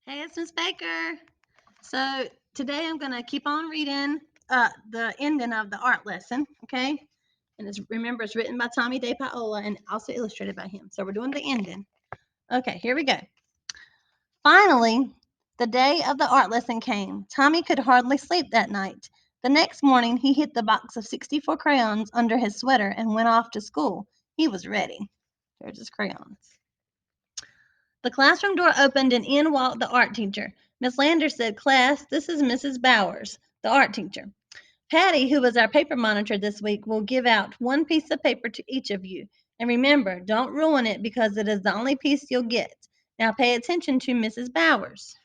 Hey, it's Miss Baker. So today I'm going to keep on reading the ending of the art lesson, okay? And remember, it's written by Tommy De Paola and also illustrated by him. So we're doing the ending. Okay, here we go. Finally, the day of the art lesson came. Tommy could hardly sleep that night. The next morning, he hid the box of 64 crayons under his sweater and went off to school. He was ready. There's his crayons. The classroom door opened and in walked the art teacher. Miss Landers said, "Class, this is Mrs. Bowers, the art teacher. Patty, who was our paper monitor this week, will give out one piece of paper to each of you. And remember, don't ruin it because it is the only piece you'll get. Now pay attention to Mrs. Bowers."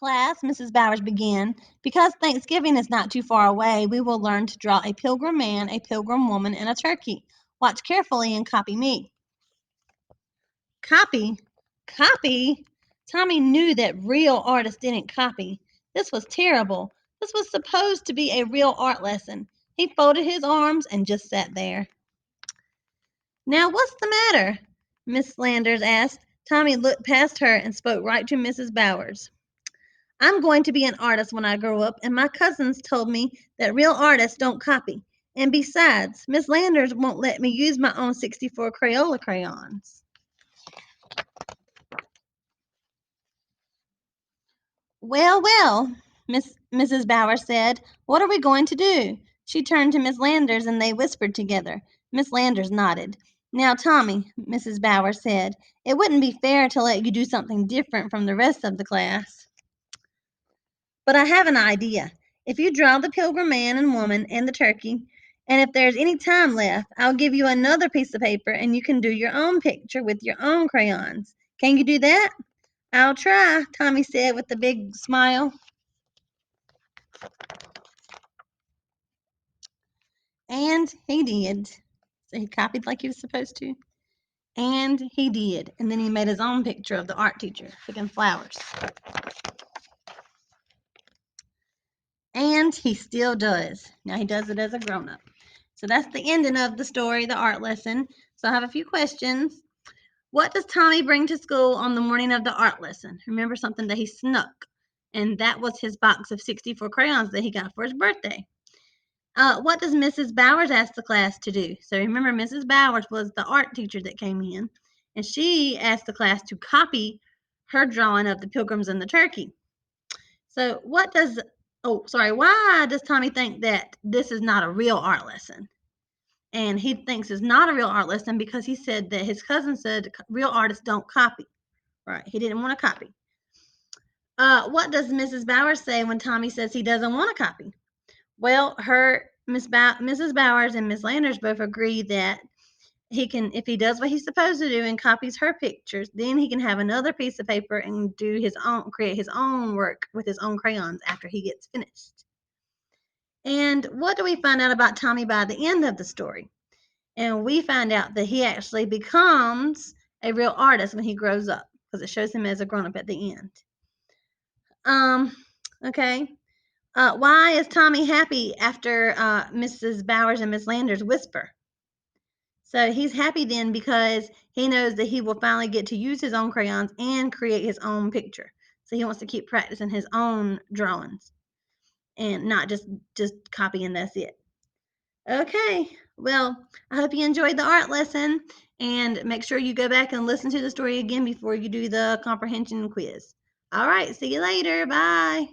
"Class," Mrs. Bowers began, "because Thanksgiving is not too far away, we will learn to draw a pilgrim man, a pilgrim woman, and a turkey. Watch carefully and copy me." Copy? Copy? Tommy knew that real artists didn't copy. This was terrible. This was supposed to be a real art lesson. He folded his arms and just sat there. "Now, what's the matter?" Miss Landers asked. Tommy looked past her and spoke right to Mrs. Bowers. "I'm going to be an artist when I grow up, and my cousins told me that real artists don't copy. And besides, Miss Landers won't let me use my own 64 Crayola crayons." "Well, well," Mrs. Bowers said, "what are we going to do?" She turned to Miss Landers and they whispered together. Miss Landers nodded. "Now, Tommy," Mrs. Bowers said, "it wouldn't be fair to let you do something different from the rest of the class. But I have an idea. If you draw the pilgrim man and woman and the turkey, and if there's any time left, I'll give you another piece of paper and you can do your own picture with your own crayons. Can you do that?" "I'll try," Tommy said with a big smile. And he did. So he copied like he was supposed to. And he did. And then he made his own picture of the art teacher picking flowers. And he still does. Now he does it as a grown up. So that's the ending of the story, the art lesson. So I have a few questions. What does Tommy bring to school on the morning of the art lesson? Remember something that he snuck. And that was his box of 64 crayons that he got for his birthday. What does Mrs. Bowers ask the class to do? So remember, Mrs. Bowers was the art teacher that came in, and she asked the class to copy her drawing of the pilgrims and the turkey. So why does Tommy think that this is not a real art lesson? And he thinks it's not a real art lesson because he said that his cousin said real artists don't copy. Right? He didn't want to copy. What does Mrs. Bowers say when Tommy says he doesn't want to copy? Well, Mrs. Bowers and Miss Landers both agree that he can, if he does what he's supposed to do and copies her pictures, then he can have another piece of paper and create his own work with his own crayons after he gets finished. And what do we find out about Tommy by the end of the story? And we find out that he actually becomes a real artist when he grows up because it shows him as a grown up at the end. Um, okay. Why is Tommy happy after Mrs. Bowers and Miss Landers whisper? So he's happy then because he knows that he will finally get to use his own crayons and create his own picture. So he wants to keep practicing his own drawings and not just copy and that's it. Okay. Well, I hope you enjoyed the art lesson and make sure you go back and listen to the story again before you do the comprehension quiz. All right. See you later. Bye.